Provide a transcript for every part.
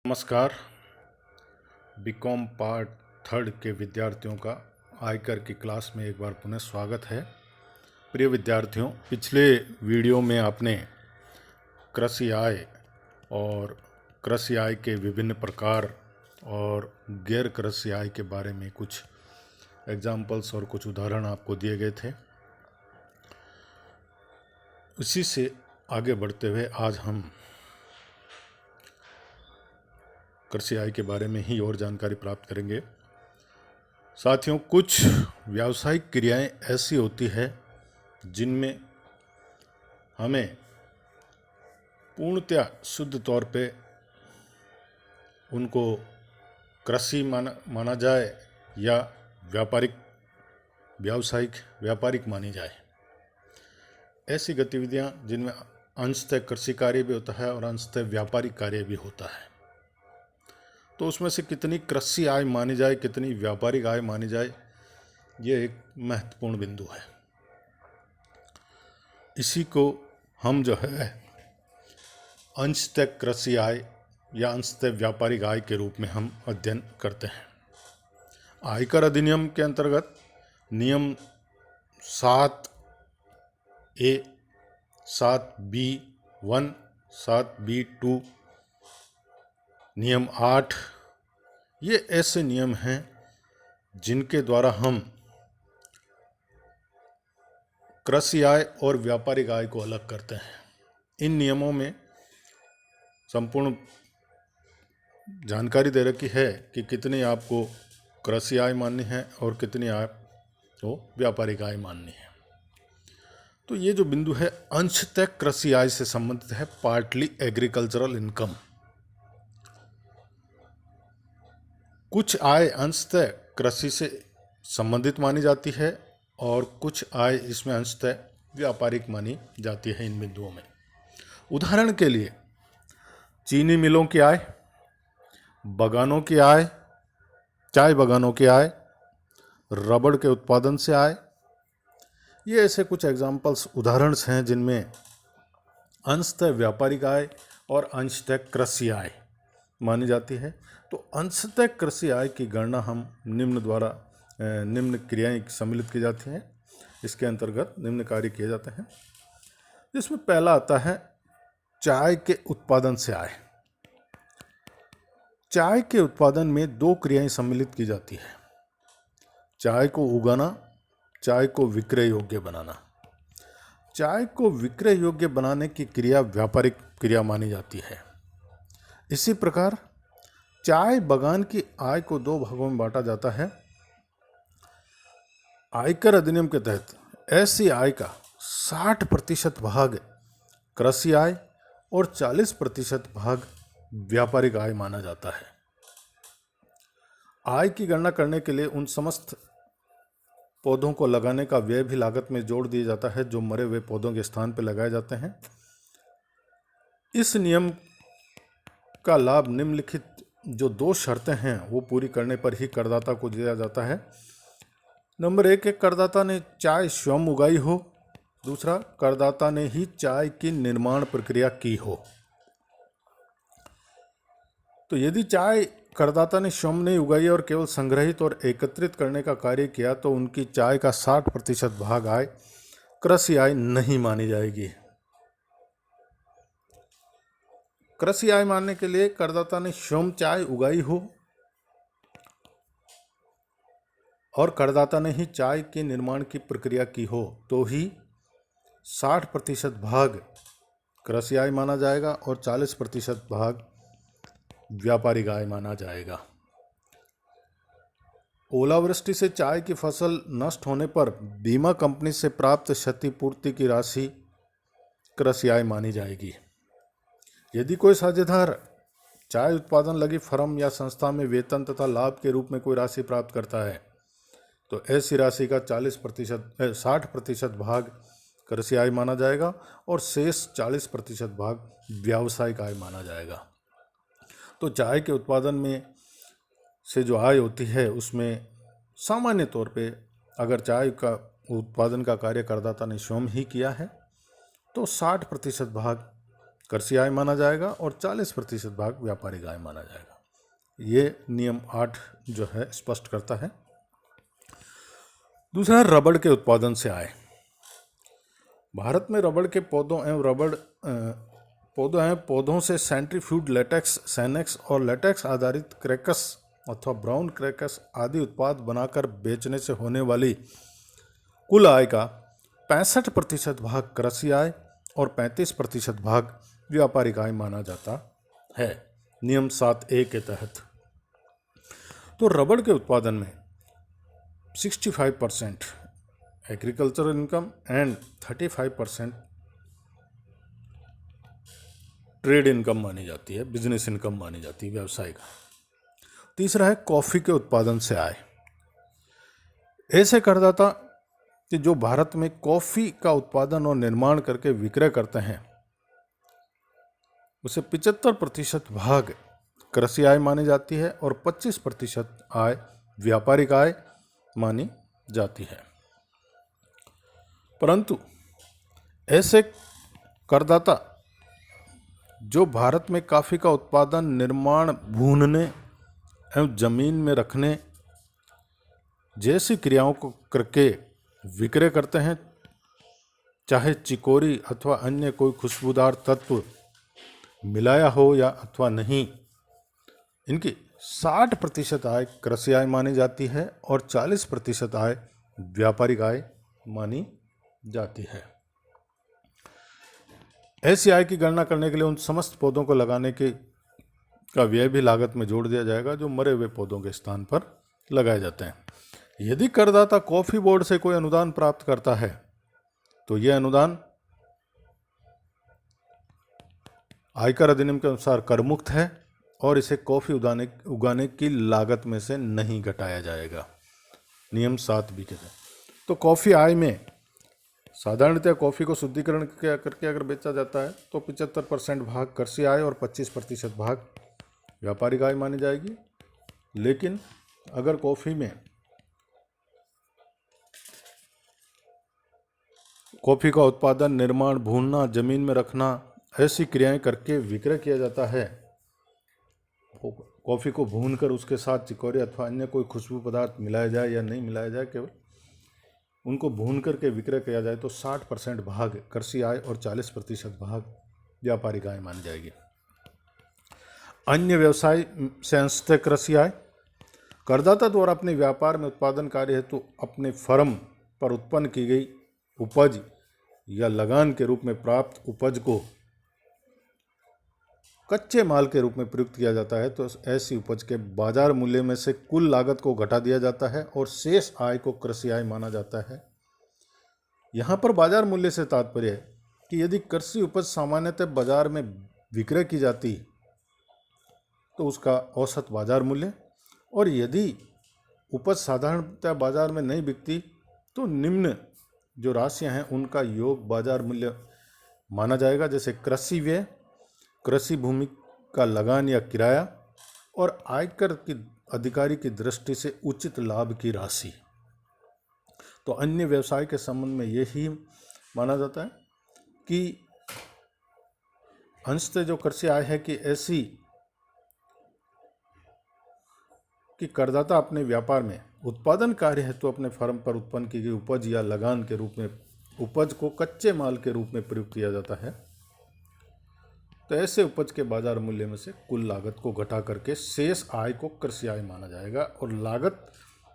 नमस्कार। BCom part third के विद्यार्थियों का आयकर की क्लास में एक बार पुनः स्वागत है। प्रिय विद्यार्थियों, पिछले वीडियो में आपने कृषि आय और कृषि आय के विभिन्न प्रकार और गैर कृषि आय के बारे में कुछ एग्जाम्पल्स और कुछ उदाहरण आपको दिए गए थे। इसी से आगे बढ़ते हुए आज हम कृषि आय के बारे में ही और जानकारी प्राप्त करेंगे। साथियों, कुछ व्यावसायिक क्रियाएं ऐसी होती है जिनमें हमें पूर्णतया शुद्ध तौर पे उनको कृषि माना जाए या व्यापारिक मानी जाए। ऐसी गतिविधियां जिनमें अंशतः कृषि कार्य भी होता है और अंशतः व्यापारिक कार्य भी होता है, तो उसमें से कितनी कृषि आय मानी जाए, कितनी व्यापारिक आय मानी जाए, ये एक महत्वपूर्ण बिंदु है। इसी को हम जो है अंशतः कृषि आय या अंशतः व्यापारिक आय के रूप में हम अध्ययन करते हैं। आयकर अधिनियम के अंतर्गत नियम 7A, 7B1, 7B2, नियम 8, ये ऐसे नियम हैं जिनके द्वारा हम कृषि आय और व्यापारिक आय को अलग करते हैं। इन नियमों में संपूर्ण जानकारी दे रखी है कि कितनी आपको कृषि आय माननी है और कितनी आपको व्यापारिक आय माननी है। तो ये जो बिंदु है अंशतः कृषि आय से संबंधित है, पार्टली एग्रीकल्चरल इनकम। कुछ आय अंशतः कृषि से संबंधित मानी जाती है और कुछ आय इसमें अंशतः व्यापारिक मानी जाती है। इन बिंदुओं में उदाहरण के लिए चीनी मिलों की आय, बगानों की आय, चाय बगानों की आय, रबड़ के उत्पादन से आय, ये ऐसे कुछ एग्जाम्पल्स उदाहरण हैं जिनमें अंशतः व्यापारिक आय और अंशतः कृषि आय मानी जाती है। तो अंशतः कृषि आय की गणना हम निम्न क्रियाएं सम्मिलित की जाती हैं। इसके अंतर्गत निम्न कार्य किए जाते हैं, जिसमें पहला आता है चाय के उत्पादन से आय। चाय के उत्पादन में दो क्रियाएं सम्मिलित की जाती है, चाय को उगाना, चाय को विक्रय योग्य बनाना। चाय को विक्रय योग्य बनाने की क्रिया व्यापारिक क्रिया मानी जाती है। इसी प्रकार चाय बगान की आय को दो भागों में बांटा जाता है। आयकर अधिनियम के तहत ऐसी आय का 60% भाग कृषि आय और 40% भाग व्यापारिक आय माना जाता है। आय की गणना करने के लिए उन समस्त पौधों को लगाने का व्यय भी लागत में जोड़ दिया जाता है जो मरे हुए पौधों के स्थान पर लगाए जाते हैं। इस नियम का लाभ निम्नलिखित जो दो शर्तें हैं वो पूरी करने पर ही करदाता को दिया जाता है। नंबर 1 है करदाता ने चाय स्वयं उगाई हो। दूसरा, करदाता ने ही चाय की निर्माण प्रक्रिया की हो। तो यदि चाय करदाता ने स्वयं नहीं उगाई और केवल संग्रहित और एकत्रित करने का कार्य किया तो उनकी चाय का 60% भाग आय कृषि आय नहीं मानी जाएगी। कृषि आय मानने के लिए करदाता ने स्वयं चाय उगाई हो और करदाता ने ही चाय के निर्माण की प्रक्रिया की हो तो ही 60% भाग कृषि आय माना जाएगा और 40% भाग व्यापारिक आय माना जाएगा। ओलावृष्टि से चाय की फसल नष्ट होने पर बीमा कंपनी से प्राप्त क्षतिपूर्ति की राशि कृषि आय मानी जाएगी। यदि कोई साझेदार चाय उत्पादन लगी फर्म या संस्था में वेतन तथा लाभ के रूप में कोई राशि प्राप्त करता है तो ऐसी राशि का 60% भाग कृषि आय माना जाएगा और शेष 40% भाग व्यावसायिक आय माना जाएगा। तो चाय के उत्पादन में से जो आय होती है उसमें सामान्य तौर पे अगर चाय का उत्पादन का कार्य करदाता ने स्वयं ही किया है तो 60% भाग कृषि आय माना जाएगा और 40% भाग व्यापारिक आय माना जाएगा। ये नियम 8 जो है स्पष्ट करता है। दूसरा, रबड़ के उत्पादन से आय। भारत में रबड़ के पौधों एवं पौधों से सेंट्रीफ्यूज लेटेक्स, सैनेक्स और लेटेक्स आधारित क्रैकर्स अथवा ब्राउन क्रैकर्स आदि उत्पाद बनाकर बेचने से होने वाली कुल आय का 65% भाग कृषि आय और 35% भाग व्यापारिक आय माना जाता है, नियम 7A के तहत। तो रबड़ के उत्पादन में 65% agricultural income and 35% trade income मानी जाती है, बिजनेस इनकम मानी जाती है, व्यवसाय का। तीसरा है कॉफ़ी के उत्पादन से आय। ऐसे करदाता कि जो भारत में कॉफ़ी का उत्पादन और निर्माण करके विक्रय करते हैं उसे 75% भाग कृषि आय मानी जाती है और 25% आय व्यापारिक आय मानी जाती है। परंतु ऐसे करदाता जो भारत में कॉफ़ी का उत्पादन, निर्माण, भूनने एवं जमीन में रखने जैसी क्रियाओं को करके विक्रय करते हैं, चाहे चिकोरी अथवा अन्य कोई खुशबूदार तत्व मिलाया हो या अथवा नहीं, इनकी 60% आय कृषि आय मानी जाती है और 40% आय व्यापारिक आय मानी जाती है। ऐसी आय की गणना करने के लिए उन समस्त पौधों को लगाने का व्यय भी लागत में जोड़ दिया जाएगा जो मरे हुए पौधों के स्थान पर लगाए जाते हैं। यदि करदाता कॉफी बोर्ड से कोई अनुदान प्राप्त करता है तो यह अनुदान आयकर अधिनियम के अनुसार कर मुक्त है और इसे कॉफी उगाने की लागत में से नहीं घटाया जाएगा, नियम 7B के तहत। तो कॉफी आय में साधारणतः कॉफ़ी को शुद्धिकरण करके अगर बेचा जाता है तो 75% भाग कृषि आय और 25% भाग व्यापारिक आय मानी जाएगी। लेकिन अगर कॉफ़ी में कॉफ़ी का उत्पादन, निर्माण, भूनना, जमीन में रखना ऐसी क्रियाएं करके विक्रय किया जाता है, कॉफ़ी को भूनकर उसके साथ चिकोरे अथवा अन्य कोई खुशबू पदार्थ मिलाया जाए या नहीं मिलाया जाए, केवल उनको भून करके विक्रय किया जाए, तो 60% भाग कृषि आय और 40% भाग व्यापारिक आय मानी जाएगी। अन्य व्यवसाय से अंशतः कृषि आय। करदाता द्वारा अपने व्यापार में उत्पादन कार्य हेतु अपने फर्म पर उत्पन्न की गई उपज या लगान के रूप में प्राप्त उपज को कच्चे माल के रूप में प्रयुक्त किया जाता है, तो ऐसी उपज के बाजार मूल्य में से कुल लागत को घटा दिया जाता है और शेष आय को कृषि आय माना जाता है। यहाँ पर बाजार मूल्य से तात्पर्य है कि यदि कृषि उपज सामान्यतः बाजार में विक्रय की जाती तो उसका औसत बाजार मूल्य, और यदि उपज साधारणतः बाजार में नहीं बिकती तो निम्न जो राशियाँ हैं उनका योग बाजार मूल्य माना जाएगा, जैसे कृषि व्यय, कृषि भूमि का लगान या किराया और आयकर की अधिकारी की दृष्टि से उचित लाभ की राशि। तो अन्य व्यवसाय के संबंध में यही माना जाता है कि अंशतः जो कृषि आय है कि ऐसी कि करदाता अपने व्यापार में उत्पादन कार्य हेतु अपने फर्म पर उत्पन्न की गई उपज या लगान के रूप में उपज को कच्चे माल के रूप में प्रयुक्त किया जाता है, तो ऐसे उपज के बाजार मूल्य में से कुल लागत को घटा करके शेष आय को कृषि आय माना जाएगा। और लागत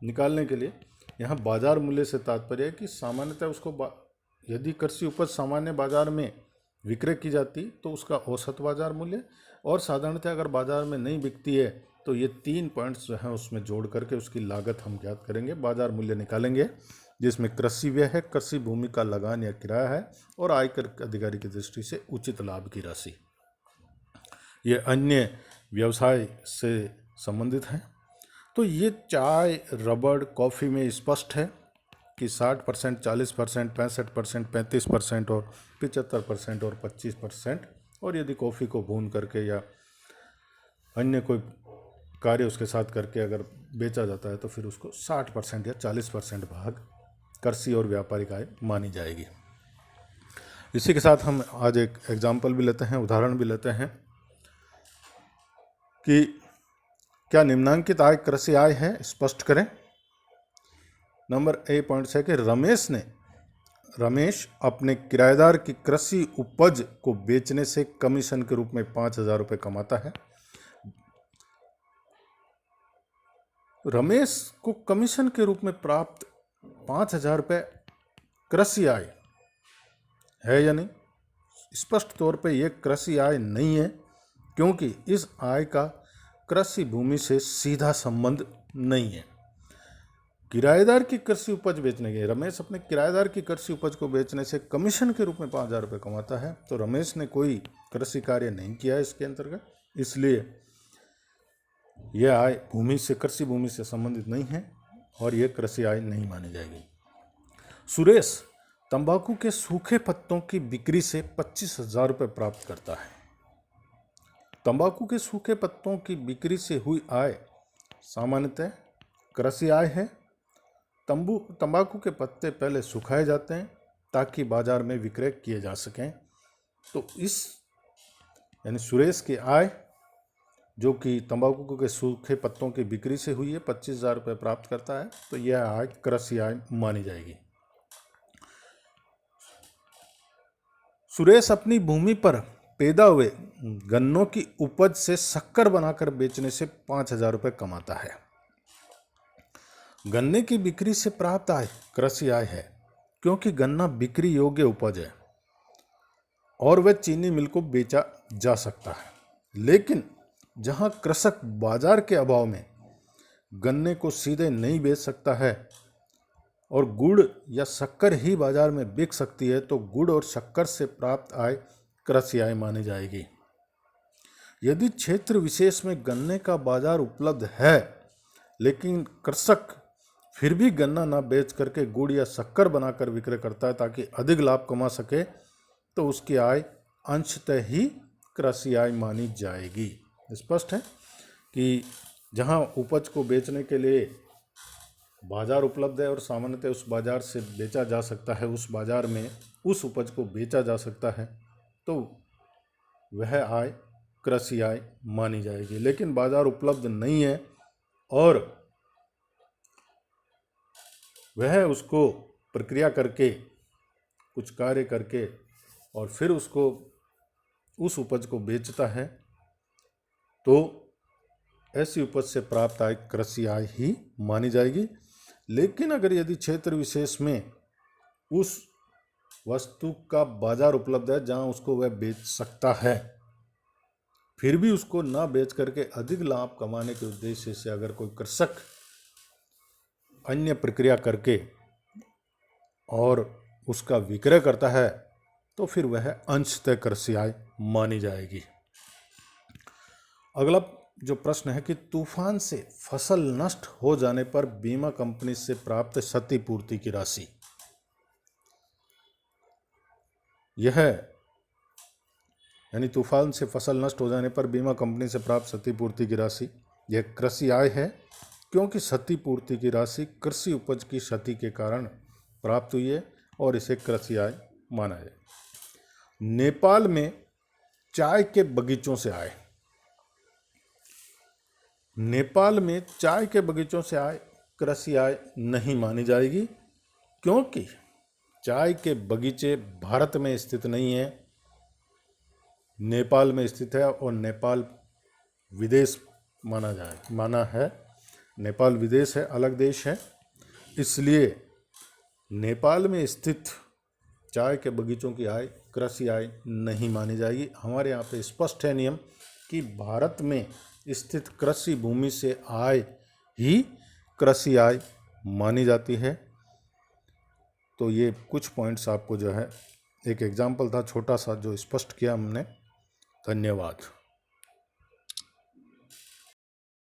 निकालने के लिए यहाँ बाजार मूल्य से तात्पर्य है कि सामान्यतः उसको यदि कृषि उपज सामान्य बाजार में विक्रय की जाती तो उसका औसत बाजार मूल्य, और साधारणतः अगर बाजार में नहीं बिकती है तो ये 3 पॉइंट्स जो हैं उसमें जोड़ करके उसकी लागत हम ज्ञात करेंगे, बाजार मूल्य निकालेंगे, जिसमें कृषि व्यय है, कृषि भूमि का लगान या किराया है और आयकर अधिकारी की दृष्टि से उचित लाभ की राशि। ये अन्य व्यवसाय से संबंधित हैं। तो ये चाय, रबड़, कॉफ़ी में स्पष्ट है कि 60%, 40%, 65%, 35% और 75% और 25%, और यदि कॉफ़ी को भून करके या अन्य कोई कार्य उसके साथ करके अगर बेचा जाता है तो फिर उसको 60% या 40% भाग कृषि और व्यापारिक आय मानी जाएगी। इसी के साथ हम आज एक एग्जाम्पल भी लेते हैं, उदाहरण भी लेते हैं कि क्या निम्नांकित आय कृषि आय है, स्पष्ट करें। नंबर ए पॉइंट है कि रमेश अपने किराएदार की कृषि उपज को बेचने से कमीशन के रूप में 5,000 रुपये कमाता है। रमेश को कमीशन के रूप में प्राप्त 5,000 रुपये कृषि आय है या नहीं? स्पष्ट तौर पे ये कृषि आय नहीं है, क्योंकि इस आय का कृषि भूमि से सीधा संबंध नहीं है। किराएदार की कृषि उपज बेचने के, रमेश अपने किराएदार की कृषि उपज को बेचने से कमीशन के रूप में 5,000 रुपये कमाता है, तो रमेश ने कोई कृषि कार्य नहीं किया है इसके अंतर्गत, इसलिए यह आय कृषि भूमि से संबंधित नहीं है और यह कृषि आय नहीं मानी जाएगी। सुरेश तंबाकू के सूखे पत्तों की बिक्री से 25,000 रुपये प्राप्त करता है। तंबाकू के सूखे पत्तों की बिक्री से हुई आय सामान्यतः कृषि आय है। तंबाकू के पत्ते पहले सुखाए जाते हैं ताकि बाजार में विक्रय किए जा सकें। तो यानी सुरेश की आय जो कि तंबाकू के सूखे पत्तों की बिक्री से हुई है, 25,000 रुपये प्राप्त करता है, तो यह आय कृषि आय मानी जाएगी। सुरेश अपनी भूमि पर पैदा हुए गन्नों की उपज से शक्कर बनाकर बेचने से 5,000 रुपये कमाता है। गन्ने की बिक्री से प्राप्त आय कृषि आय है, क्योंकि गन्ना बिक्री योग्य उपज है और वह चीनी मिल को बेचा जा सकता है। लेकिन जहां कृषक बाजार के अभाव में गन्ने को सीधे नहीं बेच सकता है और गुड़ या शक्कर ही बाजार में बिक सकती है, तो गुड़ और शक्कर से प्राप्त आय कृषि आय मानी जाएगी। यदि क्षेत्र विशेष में गन्ने का बाजार उपलब्ध है लेकिन कृषक फिर भी गन्ना ना बेच करके गुड़ या शक्कर बनाकर विक्रय करता है ताकि अधिक लाभ कमा सके, तो उसकी आय अंशतः ही कृषि आय मानी जाएगी। स्पष्ट है कि जहां उपज को बेचने के लिए बाजार उपलब्ध है और सामान्यतः उस बाजार से बेचा जा सकता है, उस बाजार में उस उपज को बेचा जा सकता है, तो वह आय कृषि आय मानी जाएगी। लेकिन बाजार उपलब्ध नहीं है और वह उसको प्रक्रिया करके, कुछ कार्य करके और फिर उसको उस उपज को बेचता है, तो ऐसी उपज से प्राप्त आय कृषि आय ही मानी जाएगी। लेकिन अगर यदि क्षेत्र विशेष में उस वस्तु का बाजार उपलब्ध है जहां उसको वह बेच सकता है, फिर भी उसको ना बेच करके अधिक लाभ कमाने के उद्देश्य से अगर कोई कृषक अन्य प्रक्रिया करके और उसका विक्रय करता है, तो फिर वह अंशतः कृषि आय मानी जाएगी। अगला जो प्रश्न है कि तूफान से फसल नष्ट हो जाने पर बीमा कंपनी से प्राप्त क्षतिपूर्ति की राशि, यह यानी तूफान से फसल नष्ट हो जाने पर बीमा कंपनी से प्राप्त क्षतिपूर्ति की राशि यह कृषि आय है, क्योंकि क्षतिपूर्ति की राशि कृषि उपज की क्षति के कारण प्राप्त हुई है और इसे कृषि आय माना है। नेपाल में चाय के बगीचों से आय, नेपाल में चाय के बगीचों से आय कृषि आय नहीं मानी जाएगी, क्योंकि चाय के बगीचे भारत में स्थित नहीं है, नेपाल में स्थित है और नेपाल विदेश माना है। नेपाल विदेश है, अलग देश है, इसलिए नेपाल में स्थित चाय के बगीचों की आय कृषि आय नहीं मानी जाएगी। हमारे यहाँ पे स्पष्ट है नियम कि भारत में स्थित कृषि भूमि से आय ही कृषि आय मानी जाती है। तो ये कुछ पॉइंट्स आपको जो है एक एग्जाम्पल था छोटा सा जो स्पष्ट किया हमने। धन्यवाद।